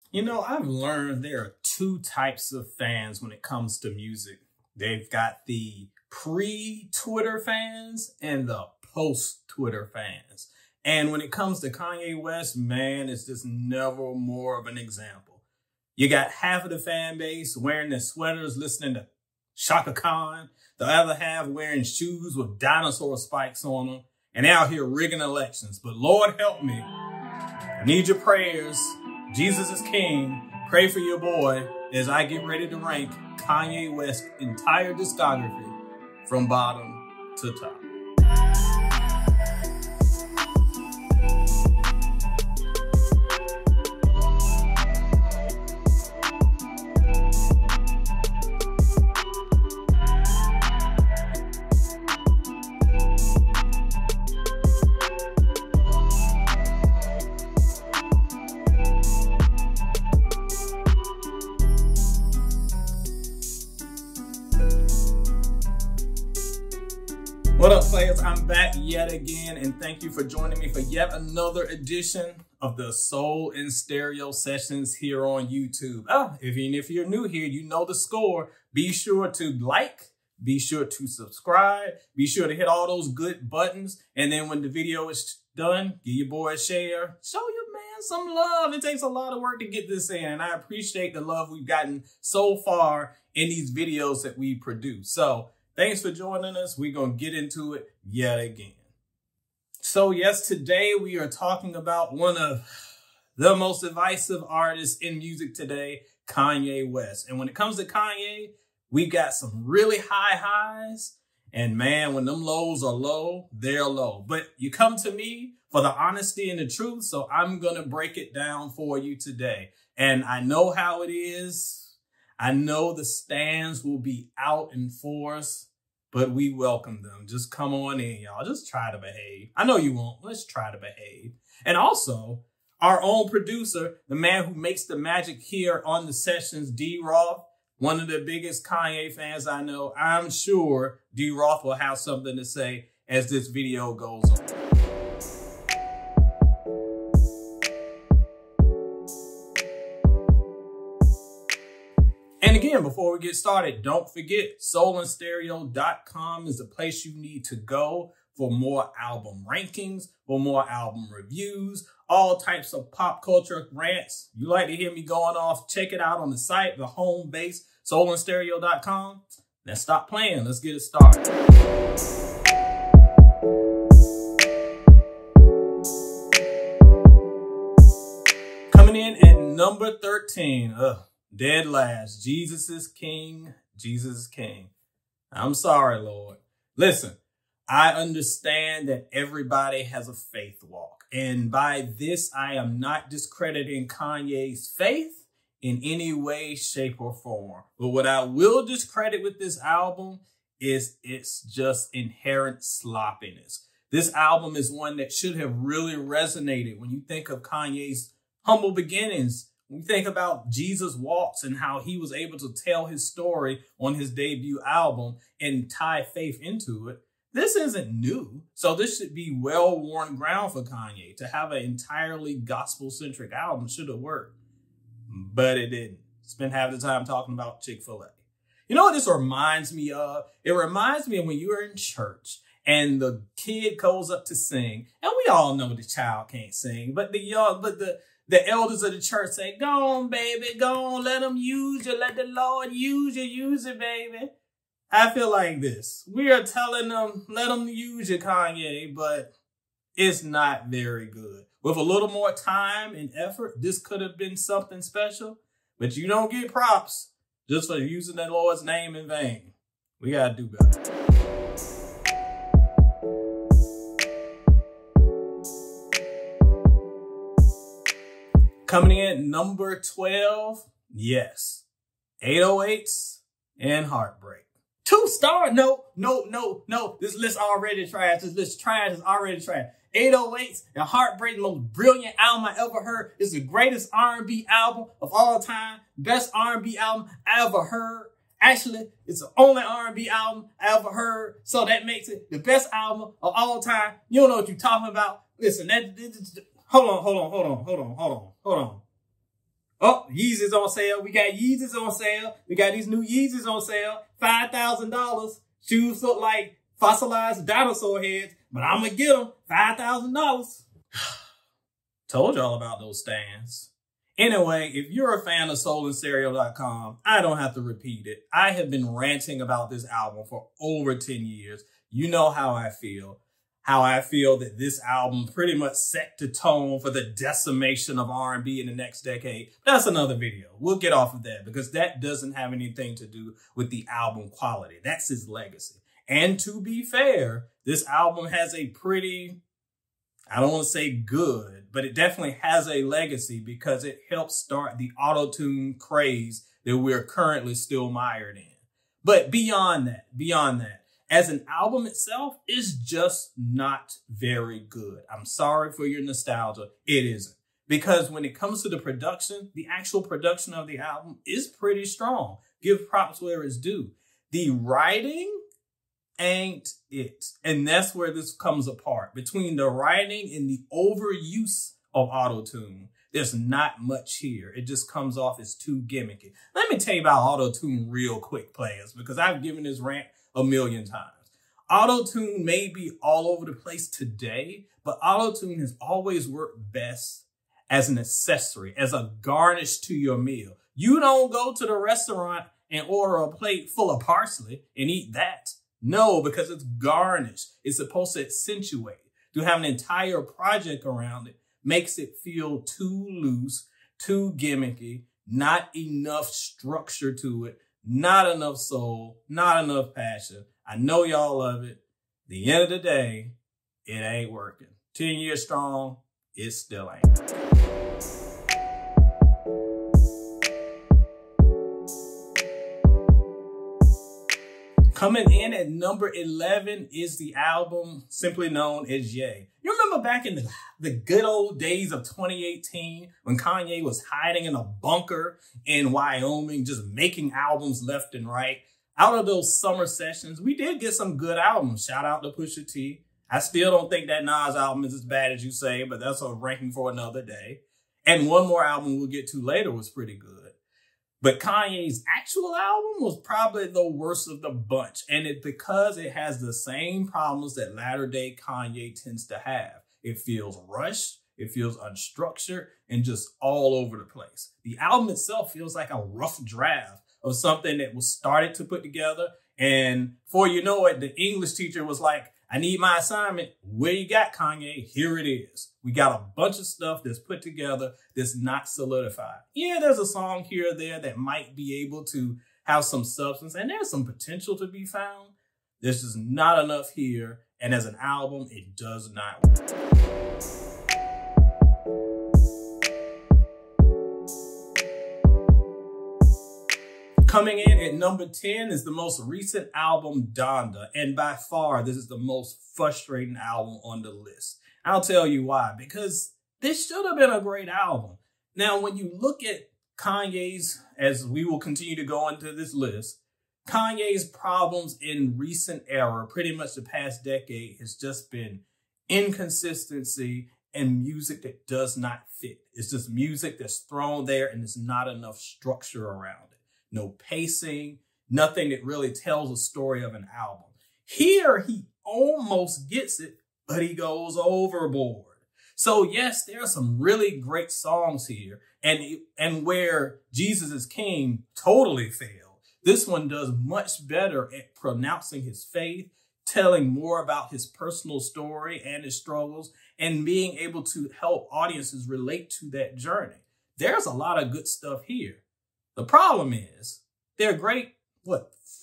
You know, I've learned there are two types of fans when it comes to music. They've got the pre-Twitter fans and the post-Twitter fans. And when it comes to Kanye West, man, it's just never more of an example. You got half of the fan base wearing their sweaters, listening to Shaka Khan, the other half wearing shoes with dinosaur spikes on them, and out here rigging elections. But Lord help me, I need your prayers. Jesus is King. Pray for your boy as I get ready to rank Kanye West's entire discography from bottom to top. What up, players? I'm back yet again, and thank you for joining me for yet another edition of the Soul in Stereo sessions here on YouTube. If you're new here, you know the score. Be sure to like, be sure to subscribe, be sure to hit all those good buttons, and then when the video is done, give your boy a share. Show your man some love. It takes a lot of work to get this in, and I appreciate the love we've gotten so far in these videos that we produce. So, thanks for joining us. We're going to get into it yet again. So yes, today we are talking about one of the most divisive artists in music today, Kanye West. And when it comes to Kanye, we got some really high highs. And man, when them lows are low, they're low. But you come to me for the honesty and the truth, so I'm going to break it down for you today. And I know how it is. I know the stands will be out in force, but we welcome them. Just come on in, y'all. Just try to behave. I know you won't. Let's try to behave. And also, our own producer, the man who makes the magic here on the sessions, D. Roth, one of the biggest Kanye fans I know. I'm sure D. Roth will have something to say as this video goes on. And again, before we get started, don't forget, soulinstereo.com is the place you need to go for more album rankings, for more album reviews, all types of pop culture rants. You like to hear me going off, check it out on the site, the home base, soulinstereo.com. Let's stop playing. Let's get it started. Coming in at number 13. Dead last. Jesus is King. Jesus is King. I'm sorry, Lord. Listen, I understand that everybody has a faith walk. And by this, I am not discrediting Kanye's faith in any way, shape, or form. But what I will discredit with this album is its just inherent sloppiness. This album is one that should have really resonated when you think of Kanye's humble beginnings. When you think about Jesus Walks and how he was able to tell his story on his debut album and tie faith into it, this isn't new. So this should be well-worn ground for Kanye. To have an entirely gospel-centric album should have worked. But it didn't. Spent half the time talking about Chick-fil-A. You know what this reminds me of? It reminds me of when you were in church and the kid goes up to sing. And we all know the child can't sing, but the elders of the church say, go on, baby, go on, let them use you, let the Lord use you, baby. I feel like this. We are telling them, let them use you, Kanye, but it's not very good. With a little more time and effort, this could have been something special, but you don't get props just for using the Lord's name in vain. We got to do better. Coming in at number 12, yes, 808s and Heartbreak. 2 star, no. This list already trash. This list trash is already trash. 808s and Heartbreak, the most brilliant album I ever heard. It's the greatest R&B album of all time. Best R&B album I ever heard. Actually, it's the only R&B album I ever heard. So that makes it the best album of all time. You don't know what you're talking about. Listen, hold on. Oh, Yeezys on sale. We got Yeezys on sale. We got these new Yeezys on sale. $5,000. Shoes look like fossilized dinosaur heads, but I'm going to get them. $5,000. Told y'all about those stands. Anyway, if you're a fan of soulandstereo.com, I don't have to repeat it. I have been ranting about this album for over 10 years. You know how I feel. How I feel that this album pretty much set the tone for the decimation of R&B in the next decade. That's another video. We'll get off of that because that doesn't have anything to do with the album quality. That's his legacy. And to be fair, this album has a pretty, I don't want to say good, but it definitely has a legacy because it helped start the auto-tune craze that we're currently still mired in. But beyond that, as an album itself, is just not very good. I'm sorry for your nostalgia. It isn't. Because when it comes to the production, the actual production of the album is pretty strong. Give props where it's due. The writing ain't it. And that's where this comes apart. Between the writing and the overuse of auto-tune, there's not much here. It just comes off as too gimmicky. Let me tell you about auto-tune real quick, players, because I've given this rant a million times. Auto-tune may be all over the place today, but auto-tune has always worked best as an accessory, as a garnish to your meal. You don't go to the restaurant and order a plate full of parsley and eat that. No, because it's garnish. It's supposed to accentuate. To have an entire project around it makes it feel too loose, too gimmicky, not enough structure to it, not enough soul, not enough passion. I know y'all love it. At the end of the day, it ain't working. 10 years strong, it still ain't. Coming in at number 11 is the album simply known as Ye. You remember back in the good old days of 2018 when Kanye was hiding in a bunker in Wyoming, just making albums left and right? Out of those summer sessions, we did get some good albums. Shout out to Pusha T. I still don't think that Nas album is as bad as you say, but that's a ranking for another day. And one more album we'll get to later was pretty good. But Kanye's actual album was probably the worst of the bunch. And it's because it has the same problems that latter day Kanye tends to have. It feels rushed, it feels unstructured, and just all over the place. The album itself feels like a rough draft of something that was started to put together. And before you know it, the English teacher was like, I need my assignment. Where you got, Kanye? Here it is. We got a bunch of stuff that's put together that's not solidified. Yeah, there's a song here or there that might be able to have some substance, and there's some potential to be found. There's just not enough here. And as an album, it does not work. Coming in at number 10 is the most recent album, Donda. And by far, this is the most frustrating album on the list. I'll tell you why. Because this should have been a great album. Now, when you look at Kanye's, as we will continue to go into this list, Kanye's problems in recent era, pretty much the past decade, has just been inconsistency and music that does not fit. It's just music that's thrown there and there's not enough structure around it. No pacing, nothing that really tells a story of an album. Here, he almost gets it, but he goes overboard. So yes, there are some really great songs here. And where Jesus is King totally failed, this one does much better at pronouncing his faith, telling more about his personal story and his struggles, and being able to help audiences relate to that journey. There's a lot of good stuff here. The problem is, they're great,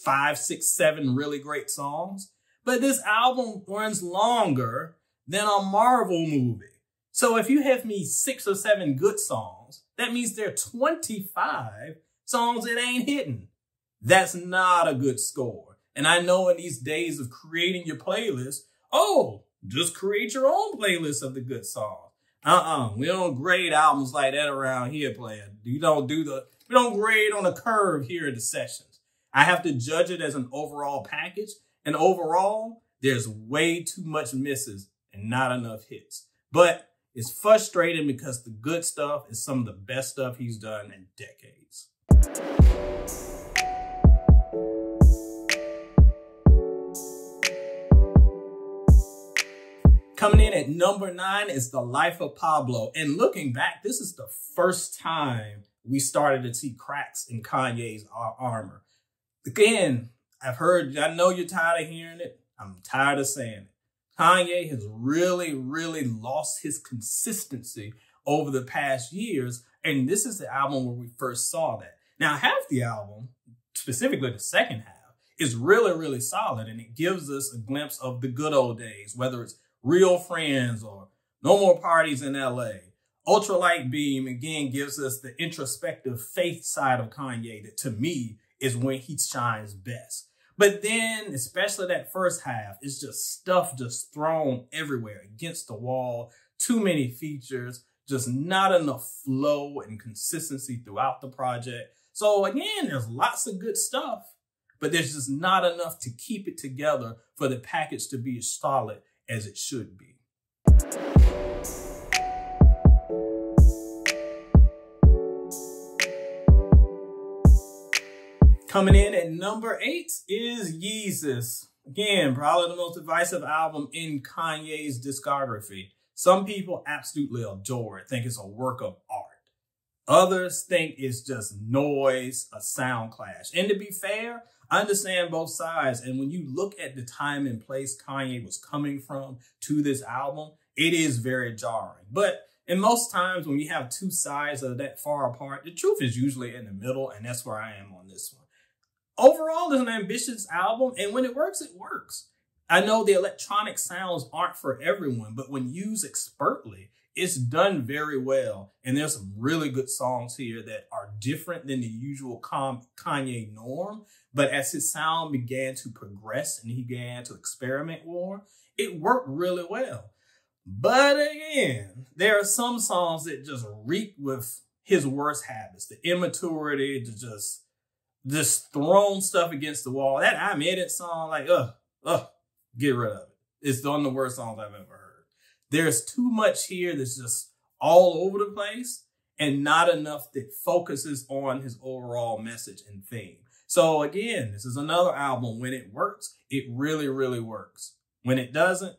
5, 6, 7 really great songs, but this album runs longer than a Marvel movie. So if you have me 6 or 7 good songs, that means there are 25 songs that ain't hitting. That's not a good score. And I know in these days of creating your playlist, just create your own playlist of the good songs. We don't grade albums like that around here, player. We don't grade on a curve here at the sessions. I have to judge it as an overall package. And overall, there's way too much misses and not enough hits. But It's frustrating because the good stuff is some of the best stuff he's done in decades. Coming in at number 9 is The Life of Pablo. And looking back, this is the first time we started to see cracks in Kanye's armor. Again, I know you're tired of hearing it. I'm tired of saying it. Kanye has really lost his consistency over the past years. And this is the album where we first saw that. Now, half the album, specifically the second half, is really solid. And it gives us a glimpse of the good old days, whether it's Real Friends or No More Parties in LA. Ultralight Beam, again, gives us the introspective faith side of Kanye that, to me, is when he shines best. But then, especially that first half, it's just stuff just thrown everywhere against the wall. Too many features, just not enough flow and consistency throughout the project. So again, there's lots of good stuff, but there's just not enough to keep it together for the package to be as solid as it should be. Coming in at number 8 is Yeezus. Again, probably the most divisive album in Kanye's discography. Some people absolutely adore it, think it's a work of art. Others think it's just noise, a sound clash. And to be fair, I understand both sides. And when you look at the time and place Kanye was coming from to this album, it is very jarring. But in most times when you have two sides that are that far apart, the truth is usually in the middle, and that's where I am on this one. Overall, it's an ambitious album, and when it works, it works. I know the electronic sounds aren't for everyone, but when used expertly, it's done very well. And there's some really good songs here that are different than the usual Kanye norm. But as his sound began to progress and he began to experiment more, it worked really well. But again, there are some songs that just reek with his worst habits, the immaturity, to just throwing stuff against the wall. That I Made It song, like, get rid of it. It's one of the worst songs I've ever heard. There's too much here that's just all over the place and not enough that focuses on his overall message and theme. So again, this is another album. When it works, it really works. When it doesn't,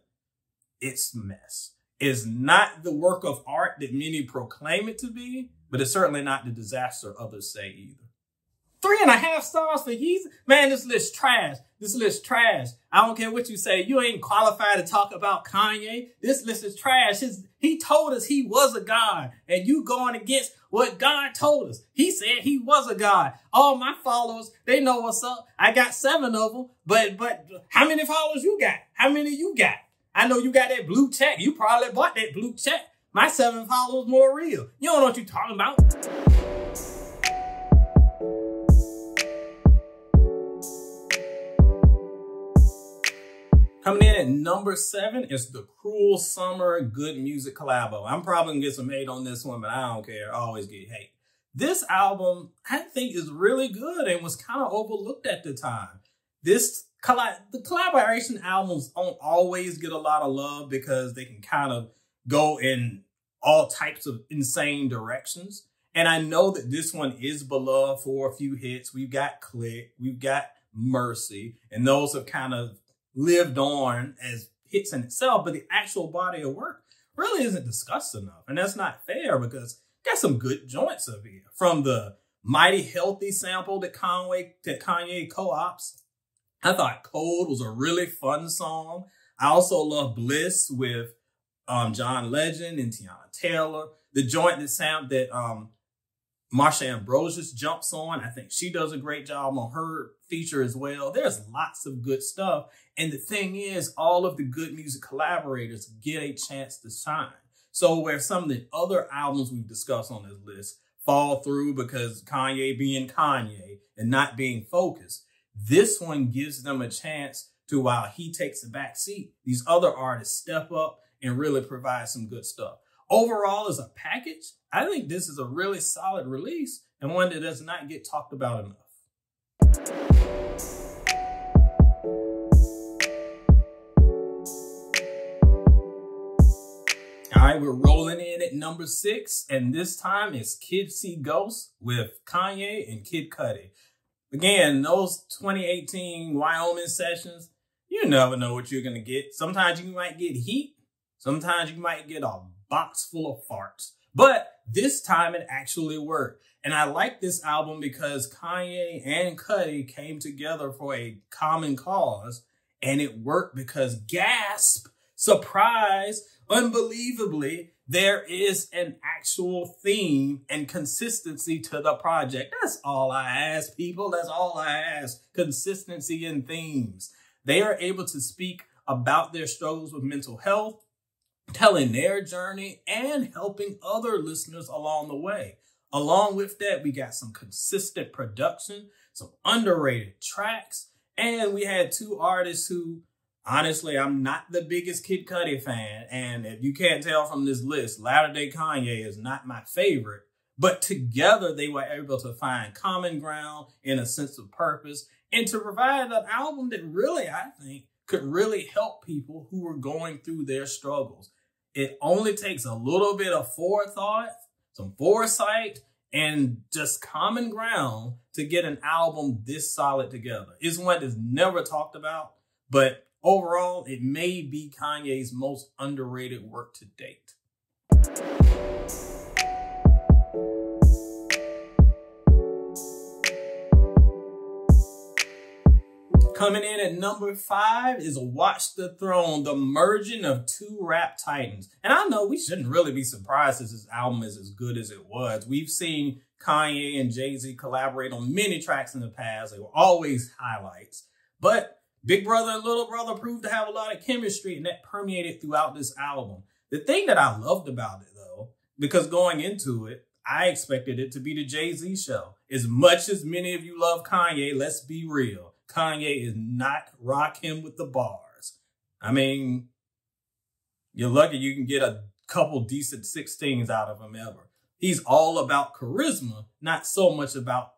it's a mess. It's not the work of art that many proclaim it to be, but it's certainly not the disaster others say either. 3.5 stars for Yeezus. Man, this list trash. This list trash. I don't care what you say. You ain't qualified to talk about Kanye. This list is trash. He told us he was a god, and you going against what God told us. He said he was a god. All my followers, they know what's up. I got 7 of them, but how many followers you got? How many you got? I know you got that blue check. You probably bought that blue check. My 7 followers more real. You don't know what you're talking about. Coming in at number 7 is the Cruel Summer Good Music collabo. I'm probably going to get some hate on this one, but I don't care. I always get hate. This album, I think, is really good and was kind of overlooked at the time. The collaboration albums don't always get a lot of love because they can kind of go in all types of insane directions. And I know that this one is beloved for a few hits. We've got Click, we've got Mercy, and those have kind of lived on as hits in itself, but the actual body of work really isn't discussed enough. And that's not fair because got some good joints up here. From the Mighty Healthy sample that Kanye co-ops. I thought Cold was a really fun song. I also love Bliss with John Legend and Tiana Taylor. The joint that Marsha Ambrosius jumps on. I think she does a great job on her feature as well. There's lots of good stuff. And the thing is, all of the good music collaborators get a chance to shine. So where some of the other albums we've discussed on this list fall through because Kanye being Kanye and not being focused, this one gives them a chance to, while he takes a back seat, these other artists step up and really provide some good stuff. Overall, as a package, I think this is a really solid release and one that does not get talked about enough. right, we're rolling in at number 6, and this time it's Kids See Ghosts with Kanye and Kid Cudi. Again, those 2018 Wyoming sessions, you never know what you're going to get. Sometimes you might get heat. Sometimes you might get a box full of farts. But this time it actually worked. And I like this album because Kanye and Cudi came together for a common cause. And it worked because, gasp, surprise, unbelievably, there is an actual theme and consistency to the project. That's all I ask, people. That's all I ask. Consistency in themes. They are able to speak about their struggles with mental health, telling their journey, and helping other listeners along the way. Along with that, we got some consistent production, some underrated tracks, and we had 2 artists who, honestly, I'm not the biggest Kid Cudi fan, and if you can't tell from this list, Latter Day Kanye is not my favorite, but together they were able to find common ground and a sense of purpose, and to provide an album that really, I think, could really help people who were going through their struggles. It only takes a little bit of forethought, some foresight, and just common ground to get an album this solid together. It's one that's never talked about, but overall, it may be Kanye's most underrated work to date. Coming in at number 5 is Watch the Throne, the merging of 2 rap titans. And I know we shouldn't really be surprised that this album is as good as it was. We've seen Kanye and Jay-Z collaborate on many tracks in the past. They were always highlights. But Big Brother and Little Brother proved to have a lot of chemistry, and that permeated throughout this album. The thing that I loved about it, though, because going into it, I expected it to be the Jay-Z show. As much as many of you love Kanye, let's be real. Kanye is not Rock Him with the bars. I mean, you're lucky you can get a couple decent 16s out of him ever. He's all about charisma, not so much about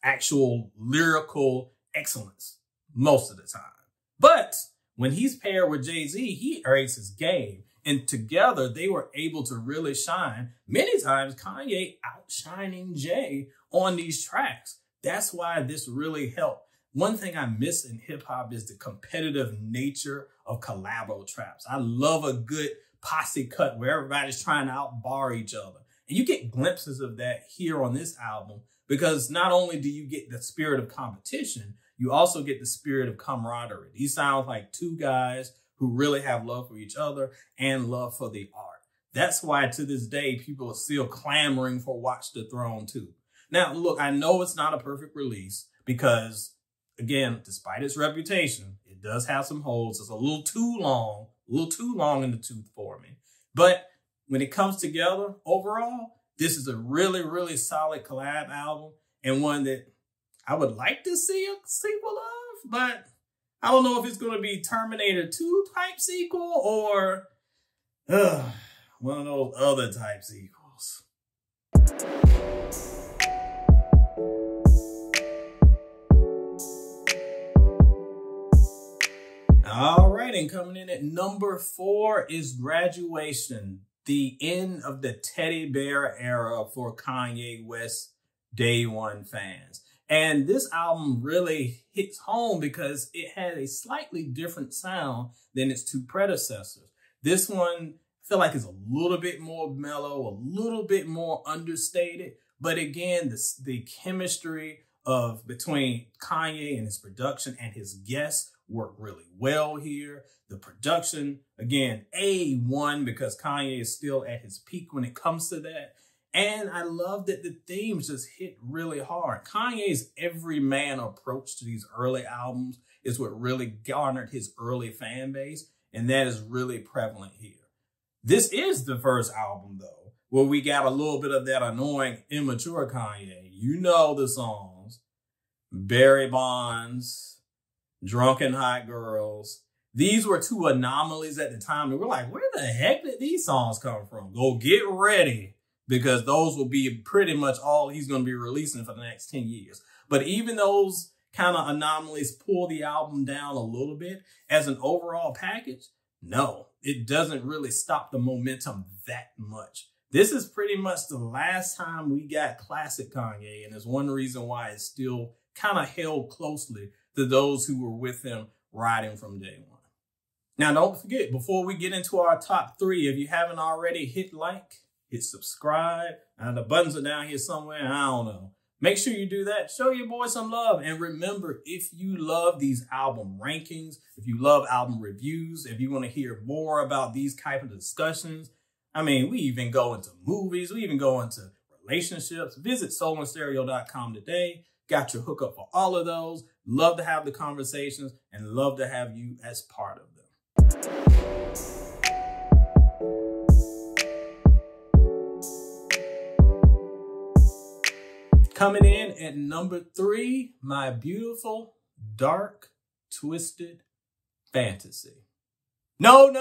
actual lyrical excellence most of the time. But when he's paired with Jay-Z, he raised his game. And together, they were able to really shine. Many times, Kanye outshining Jay on these tracks. That's why this really helped. One thing I miss in hip-hop is the competitive nature of collabo traps. I love a good posse cut where everybody's trying to out-bar each other. And you get glimpses of that here on this album because not only do you get the spirit of competition, you also get the spirit of camaraderie. These sound like 2 guys who really have love for each other and love for the art. That's why to this day, people are still clamoring for Watch the Throne 2. Now, look, I know it's not a perfect release because, again, despite its reputation, it does have some holes. It's a little too long in the tooth for me. But when it comes together, overall, this is a really, really solid collab album and one that I would like to see a sequel of, but I don't know if it's going to be Terminator 2 type sequel or one of those other type sequels. All right, and coming in at number 4 is Graduation, the end of the teddy bear era for Kanye West Day One fans. And this album really hits home because it had a slightly different sound than its 2 predecessors. This one, I feel like, is a little bit more mellow, a little bit more understated. But again, the chemistry between Kanye and his production and his guests work really well here. The production, again, A1 because Kanye is still at his peak when it comes to that. And I love that the themes just hit really hard. Kanye's everyman approach to these early albums is what really garnered his early fan base, and that is really prevalent here. This is the first album, though, where we got a little bit of that annoying, immature Kanye. You know the songs. Barry Bonds, Drunken Hot Girls. These were 2 anomalies at the time. And we're like, where the heck did these songs come from? Go get ready. Because those will be pretty much all he's going to be releasing for the next 10 years. But even those kind of anomalies pull the album down a little bit. As an overall package, No, it doesn't really stop the momentum that much. This is pretty much the last time we got classic Kanye, and it's one reason why it's still kind of held closely to those who were with him riding from day one. Now, don't forget, before we get into our top 3, if you haven't already, hit like, hit subscribe, and the buttons are down here somewhere, I don't know. Make sure you do that. Show your boy some love. And remember, if you love these album rankings, if you love album reviews, if you want to hear more about these type of discussions, I mean, we even go into movies, we even go into relationships. Visit soulandstereo.com today. Got your hookup for all of those. Love to have the conversations and love to have you as part of them. Coming in at number 3, My Beautiful, Dark, Twisted Fantasy. No.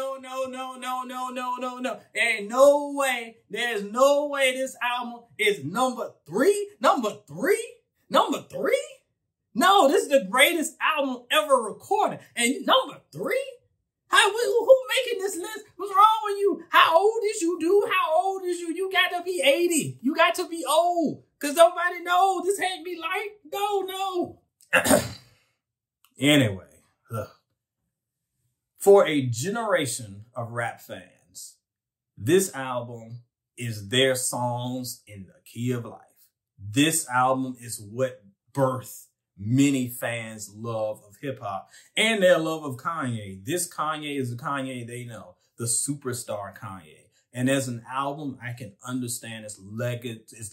Ain't no way. There's no way this album is number 3. Number 3? No, this is the greatest album ever recorded. And number 3? Who making this list? What's wrong with you? How old is you, dude? How old is you? You got to be 80. You got to be old. Because nobody knows. This had me like, no. Anyway. For a generation of rap fans, this album is their songs in the key of life. This album is what birthed many fans' love of hip-hop and their love of Kanye. This Kanye is the Kanye they know, the superstar Kanye. And as an album, I can understand its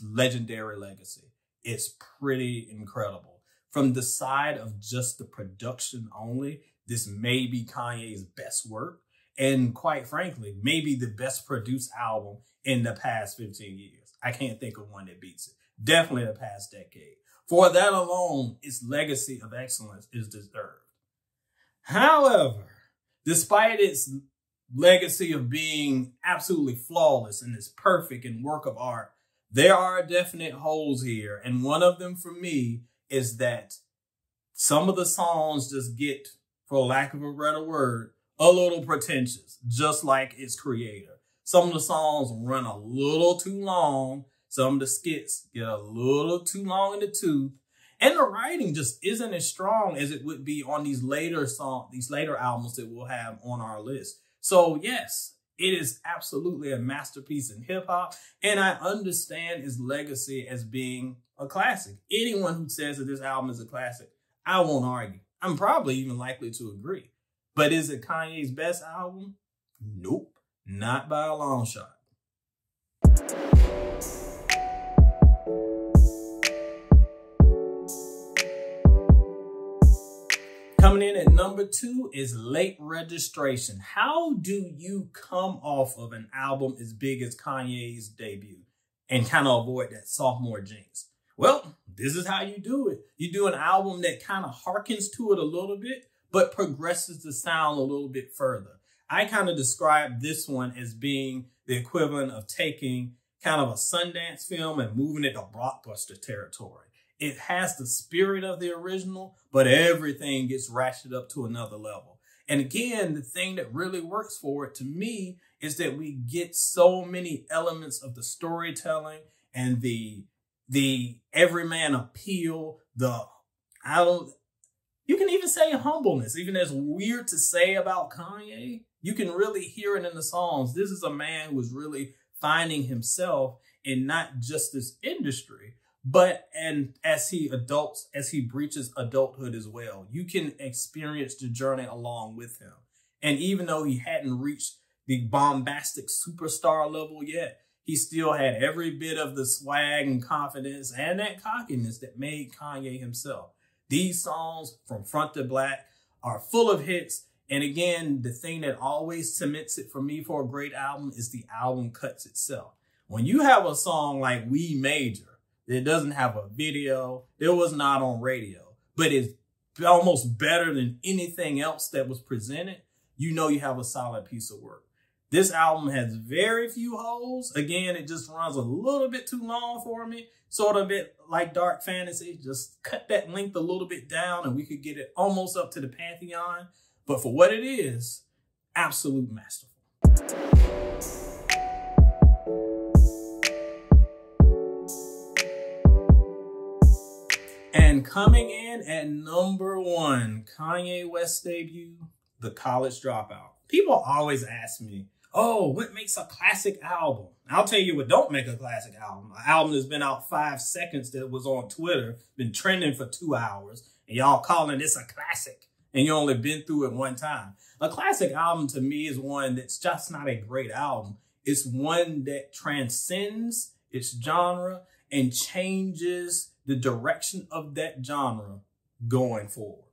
legendary legacy. It's pretty incredible. From the side of just the production only, this may be Kanye's best work. And quite frankly, maybe the best produced album in the past 15 years. I can't think of one that beats it. Definitely the past decade. For that alone, its legacy of excellence is deserved. However, despite its legacy of being absolutely flawless and its perfect and work of art, there are definite holes here. And one of them for me is that some of the songs just get, for lack of a better word, a little pretentious, just like its creator. Some of the songs run a little too long. Some of the skits get a little too long in the tooth. And the writing just isn't as strong as it would be on these later albums that we'll have on our list. So yes, it is absolutely a masterpiece in hip hop. And I understand its legacy as being a classic. Anyone who says that this album is a classic, I won't argue. I'm probably even likely to agree. But is it Kanye's best album? Nope, not by a long shot. Coming in at number 2 is Late Registration. How do you come off of an album as big as Kanye's debut and kind of avoid that sophomore jinx? Well, this is how you do it. You do an album that kind of harkens to it a little bit, but progresses the sound a little bit further. I kind of describe this one as being the equivalent of taking kind of a Sundance film and moving it to blockbuster territory. It has the spirit of the original, but everything gets ratcheted up to another level. And again, the thing that really works for it to me is that we get so many elements of the storytelling and the everyman appeal, you can even say humbleness, even as weird to say about Kanye, you can really hear it in the songs. This is a man who is really finding himself in not just this industry, but as he breaches adulthood as well. You can experience the journey along with him. And even though he hadn't reached the bombastic superstar level yet, he still had every bit of the swag and confidence and that cockiness that made Kanye himself. These songs from front to back are full of hits. And again, the thing that always cements it for me for a great album is the album cuts itself. When you have a song like We Major, it doesn't have a video, it was not on radio, but it's almost better than anything else that was presented, you know you have a solid piece of work. This album has very few holes. Again, it just runs a little bit too long for me, sort of a bit like Dark Fantasy. Just cut that length a little bit down and we could get it almost up to the Pantheon. But for what it is, Absolute masterful. And coming in at number 1, Kanye West's debut, The College Dropout. People always ask me, oh, what makes a classic album? I'll tell you what don't make a classic album. An album that's been out 5 seconds that was on Twitter, been trending for 2 hours, and y'all calling this a classic, and you only been through it one time. A classic album to me is one that's just not a great album. It's one that transcends its genre and changes the direction of that genre going forward.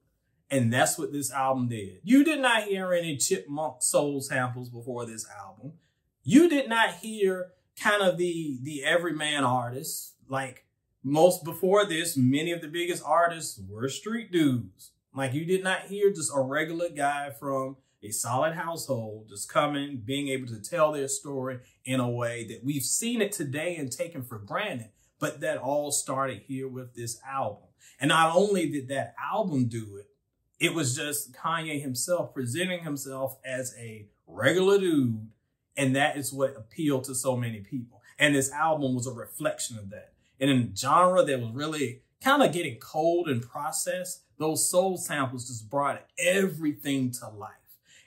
And that's what this album did. You did not hear any Chipmunk soul samples before this album. You did not hear kind of the everyman artists. Like most before this, many of the biggest artists were street dudes. Like you did not hear just a regular guy from a solid household just coming, being able to tell their story in a way that we've seen it today and taken for granted. But that all started here with this album. And not only did that album do it, it was just Kanye himself presenting himself as a regular dude. And that is what appealed to so many people. And this album was a reflection of that. And in a genre that was really kind of getting cold and processed, those soul samples just brought everything to life.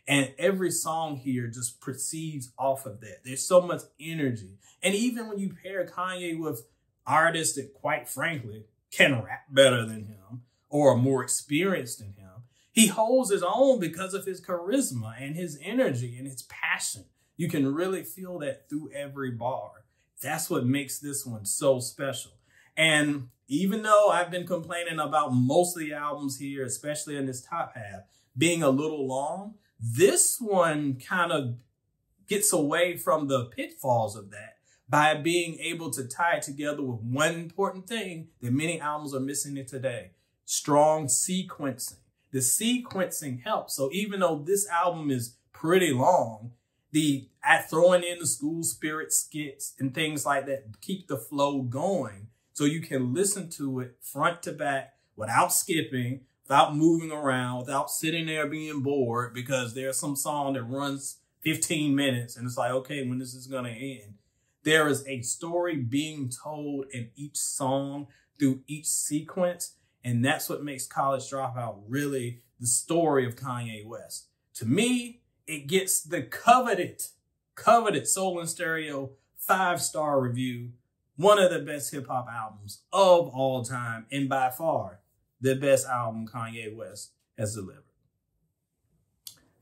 And every song here just proceeds off of that. There's so much energy. And even when you pair Kanye with artists that, quite frankly, can rap better than him or are more experienced than him, he holds his own because of his charisma and his energy and his passion. You can really feel that through every bar. That's what makes this one so special. And even though I've been complaining about most of the albums here, especially in this top half, being a little long, this one kind of gets away from the pitfalls of that by being able to tie it together with one important thing that many albums are missing today: strong sequencing. The sequencing helps. So even though this album is pretty long, throwing in the school spirit skits and things like that keep the flow going so you can listen to it front to back without skipping, without moving around, without sitting there being bored because there's some song that runs 15 minutes and it's like, okay, when is this going to end? There is a story being told in each song through each sequence. And that's what makes College Dropout really the story of Kanye West. To me, it gets the coveted Soul and Stereo 5-star review. One of the best hip hop albums of all time. And by far, the best album Kanye West has delivered.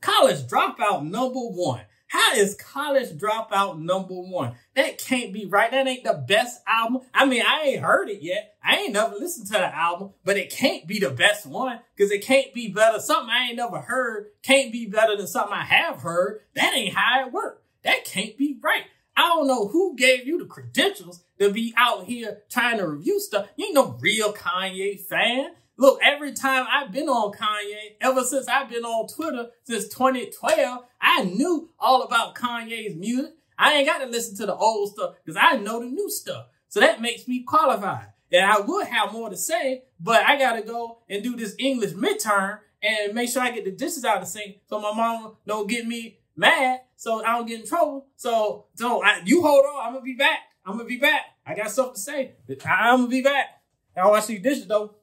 College Dropout #1. How is College Dropout #1? That can't be right. That ain't the best album. I mean, I ain't heard it yet. I ain't never listened to the album, but it can't be the best one because it can't be better. Something I ain't never heard can't be better than something I have heard. That ain't how it works. That can't be right. I don't know who gave you the credentials to be out here trying to review stuff. You ain't no real Kanye fan. Look, every time I've been on Kanye, ever since I've been on Twitter since 2012, I knew all about Kanye's music. I ain't got to listen to the old stuff because I know the new stuff. So that makes me qualified. And I would have more to say, but I got to go and do this English midterm and make sure I get the dishes out of the sink so my mama don't get me mad so I don't get in trouble. So you hold on. I'm going to be back. I got something to say. I'm going to be back. I'll wash these dishes, though.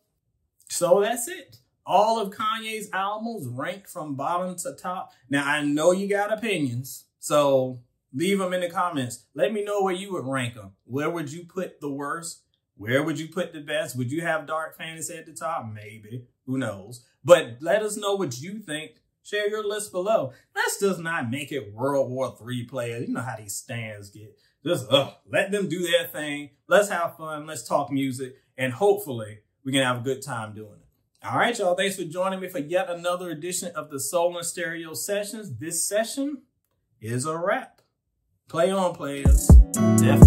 So that's it. All of Kanye's albums rank from bottom to top. Now, I know you got opinions, so leave them in the comments. Let me know where you would rank them. Where would you put the worst? Where would you put the best? Would you have Dark Fantasy at the top? Maybe. Who knows? But let us know what you think. Share your list below. Let's just not make it World War III players. You know how these stands get. Just let them do their thing. Let's have fun. Let's talk music. And hopefully we can have a good time doing it. All right, y'all. Thanks for joining me for yet another edition of the Soul and Stereo Sessions. This session is a wrap. Play on, players. Definitely.